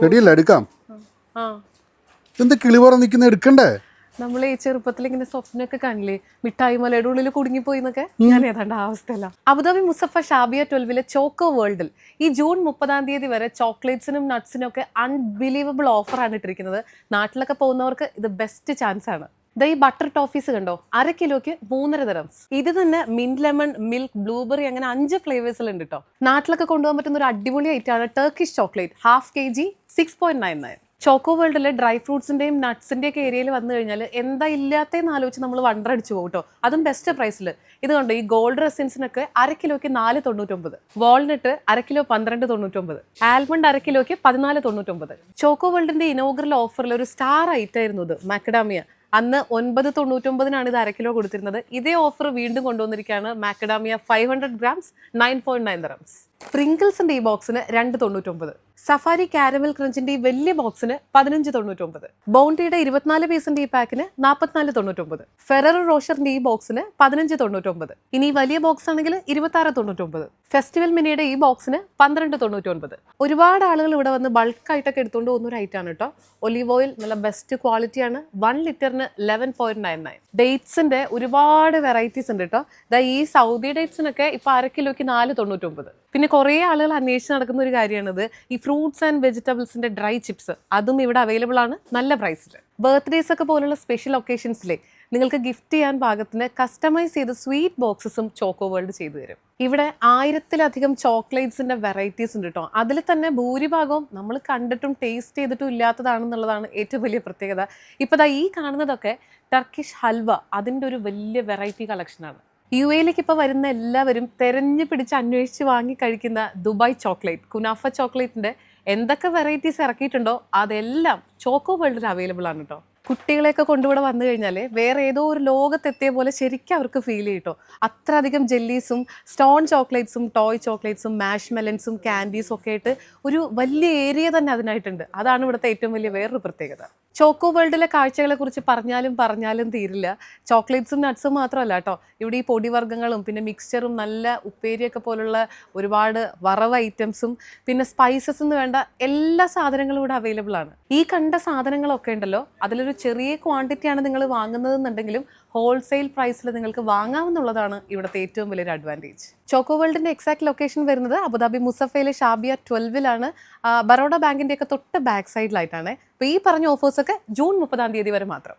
റെഡിയല്ല, എടുക്കാം. ആ എന്താ കിളിവറ നിൽക്കുന്ന, എടുക്കണ്ടേ? നമ്മൾ ഈ ചെറുപ്പത്തിൽ ഇങ്ങനെ സ്വപ്നമൊക്കെ കാണില്ലേ, മിഠായി മലയുടെ ഉള്ളിൽ കുടുങ്ങിപ്പോയി എന്നൊക്കെ. ഞാൻ ഏതാണ്ട് ആ അവസ്ഥയല്ല. അബുദാബി മുസഫ ഷാബിയ 12 ചോക്കോ വേൾഡിൽ ഈ ജൂൺ 30 വരെ ചോക്ലേറ്റ്സിനും നട്ട്സിനും ഒക്കെ അൺബിലീവബിൾ ഓഫറാണ് ഇട്ടിരിക്കുന്നത്. നാട്ടിലൊക്കെ പോകുന്നവർക്ക് ഇത് ബെസ്റ്റ് ചാൻസ് ആണ്. ഈ ബട്ടർ ടോഫീസ് കണ്ടോ, 1/2 കിലോയ്ക്ക് 3.5 ദിറംസ്. ഇത് തന്നെ മിന്റ് ലെമൺ, മിൽക്ക്, ബ്ലൂബെറി അങ്ങനെ 5 ഫ്ലേവേഴ്സിലുണ്ട് കേട്ടോ. നാട്ടിലൊക്കെ കൊണ്ടുപോകാൻ പറ്റുന്ന ഒരു അടിപൊളി ഐറ്റാണ് ടർക്കിഷ് ചോക്ലേറ്റ്, 1/2 kg 6.99. ചോക്കോ വേൾഡിലെ ഡ്രൈ ഫ്രൂട്ട്സിന്റെയും നട്ട്സിന്റെ ഒക്കെ ഏരിയയിൽ വന്നു കഴിഞ്ഞാൽ എന്താ ഇല്ലാത്തതെന്ന് ആലോചിച്ച് നമ്മൾ വണ്ടർ അടിച്ചു പോകും കേട്ടോ. അതും ബെസ്റ്റ് പ്രൈസിൽ. ഇത് കണ്ടോ, ഈ ഗോൾഡ് റെസിൻസിനൊക്കെ 1/2 കിലോയ്ക്ക് 4.99, വാൾനട്ട് 1/2 കിലോ 12.99, ആൽമണ്ട് 1/2 കിലോയ്ക്ക് 14.99. ചോക്കോ വേൾഡിന്റെ ഇനോഗ്രൽ ഓഫറിൽ ഒരു സ്റ്റാർ ഐറ്റം ആയിരുന്നു ഇത്, മാക്കഡാമിയ. അന്ന് 9.99 ഇത് 1/2 കിലോ കൊടുത്തിരുന്നത്. ഇതേ ഓഫർ വീണ്ടും കൊണ്ടുവന്നിരിക്കുകയാണ്. മാക്കഡാമിയ 500 grams 9.9 dirhams. പ്രിങ്കിൾസിന്റെ ഈ ബോക്സിന് 2.99. സഫാരി കാരമൽ ക്രഞ്ചിന്റെ ഈ വലിയ ബോക്സിന് 15.99. ബൗണ്ടിയുടെ 24 പീസിന്റെ ഈ പാക്കിന് 44.99. ഫെററോ റോഷറിന്റെ ഈ ബോക്സിന് 15.99. ഇനി വലിയ ബോക്സ് ആണെങ്കിൽ 26.99. ഫെസ്റ്റിവൽ മിനിയുടെ ഈ ബോക്സിന് 12.99. ഒരുപാട് ആളുകൾ ഇവിടെ വന്ന് ബൾക്കായിട്ടൊക്കെ എടുത്തുകൊണ്ട് പോകുന്ന ഒരു ഐറ്റാണ് കേട്ടോ. ഒലീവ് ഓയിൽ നല്ല ബെസ്റ്റ് ക്വാളിറ്റിയാണ്. 1 ലിറ്ററിന് 11.99. ഡേറ്റ്സിന്റെ ഒരുപാട് വെറൈറ്റീസ് ഉണ്ട് കേട്ടോ. ഈ സൗദി ഡേറ്റ്സിനൊക്കെ ഇപ്പൊ 1/2 കിലോയ്ക്ക് 4.99. പിന്നെ കുറേ ആളുകൾ അന്വേഷിച്ച് നടക്കുന്ന ഒരു കാര്യമാണിത്, ഈ ഫ്രൂട്ട്സ് ആൻഡ് വെജിറ്റബിൾസിന്റെ ഡ്രൈ ചിപ്സ്. അതും ഇവിടെ അവൈലബിൾ ആണ് നല്ല പ്രൈസിൽ. ബർത്ത്ഡേസ് ഒക്കെ പോലുള്ള സ്പെഷ്യൽ ഒക്കേഷൻസിലെ നിങ്ങൾക്ക് ഗിഫ്റ്റ് ചെയ്യാൻ പാകത്തിന് കസ്റ്റമൈസ് ചെയ്ത് സ്വീറ്റ് ബോക്സസും ചോക്കോ വേൾഡ് ചെയ്തു തരും. ഇവിടെ 1000-ലധികം ചോക്ലേറ്റ്സിന്റെ വെറൈറ്റീസ് ഉണ്ട് കേട്ടോ. അതിൽ തന്നെ ഭൂരിഭാഗവും നമ്മൾ കണ്ടിട്ടും ടേസ്റ്റ് ചെയ്തിട്ടും ഇല്ലാത്തതാണെന്നുള്ളതാണ് ഏറ്റവും വലിയ പ്രത്യേകത. ഇപ്പോൾ ഈ കാണുന്നതൊക്കെ ടർക്കിഷ് ഹൽവ, അതിൻ്റെ ഒരു വലിയ വെറൈറ്റി കളക്ഷനാണ്. UAE-ലേക്ക് ഇപ്പോൾ വരുന്ന എല്ലാവരും തെരഞ്ഞു പിടിച്ച് അന്വേഷിച്ച് വാങ്ങി കഴിക്കുന്ന ദുബായ് ചോക്ലേറ്റ്, കുനാഫ ചോക്ലേറ്റിന്റെ എന്തൊക്കെ വെറൈറ്റീസ് ഇറക്കിയിട്ടുണ്ടോ അതെല്ലാം ചോക്കോ വേൾഡിൽ അവൈലബിൾ ആണ് കേട്ടോ. കുട്ടികളെയൊക്കെ കൊണ്ടുകൂടെ വന്നു കഴിഞ്ഞാൽ വേറെ ഏതോ ഒരു ലോകത്തെത്തിയ പോലെ ശരിക്കും അവർക്ക് ഫീൽ ചെയ്യും കേട്ടോ. അത്രയധികം ജെല്ലീസും സ്റ്റോൺ ചോക്ലേറ്റ്സും ടോയ് ചോക്ലേറ്റ്സും മാഷ് മെലൻസും ക്യാൻഡീസും ഒക്കെ ആയിട്ട് ഒരു വലിയ ഏരിയ തന്നെ അതിനായിട്ടുണ്ട്. അതാണ് ഇവിടുത്തെ ഏറ്റവും വലിയ വേറൊരു പ്രത്യേകത. ചോക്കോ വേൾഡിലെ കാഴ്ചകളെ കുറിച്ച് പറഞ്ഞാലും തീരില്ല. ചോക്ലേറ്റ്സും നട്ട്സും മാത്രമല്ല കേട്ടോ, ഇവിടെ ഈ പൊടിവർഗ്ഗങ്ങളും പിന്നെ മിക്സ്ചറും നല്ല ഉപ്പേരിയൊക്കെ പോലുള്ള ഒരുപാട് വറവ് ഐറ്റംസും പിന്നെ സ്പൈസസ് എന്ന് വേണ്ട എല്ലാ സാധനങ്ങളും ഇവിടെ അവൈലബിൾ ആണ്. ഈ കണ്ട സാധനങ്ങളൊക്കെ ഉണ്ടല്ലോ, അതിലൊരു ചെറിയ ക്വാണ്ടിറ്റിയാണ് നിങ്ങൾ വാങ്ങുന്നതെന്നുണ്ടെങ്കിലും ഹോൾസെയിൽ പ്രൈസിൽ നിങ്ങൾക്ക് വാങ്ങാവുന്നതാണ് ഇവിടുത്തെ ഏറ്റവും വലിയൊരു അഡ്വാൻറ്റേജ്. ചോക്കോ വേൾഡിന്റെ എക്സാക്ട് ലൊക്കേഷൻ വരുന്നത് അബുദാബി മുസഫയിലെ ഷാബിയ 12 ബറോഡ ബാങ്കിന്റെ ഒക്കെ തൊട്ട് ബാക്ക് സൈഡിലായിട്ടാണ്. അപ്പോൾ ഈ പറഞ്ഞ ഓഫേഴ്സൊക്കെ ജൂൺ 30 വരെ മാത്രം.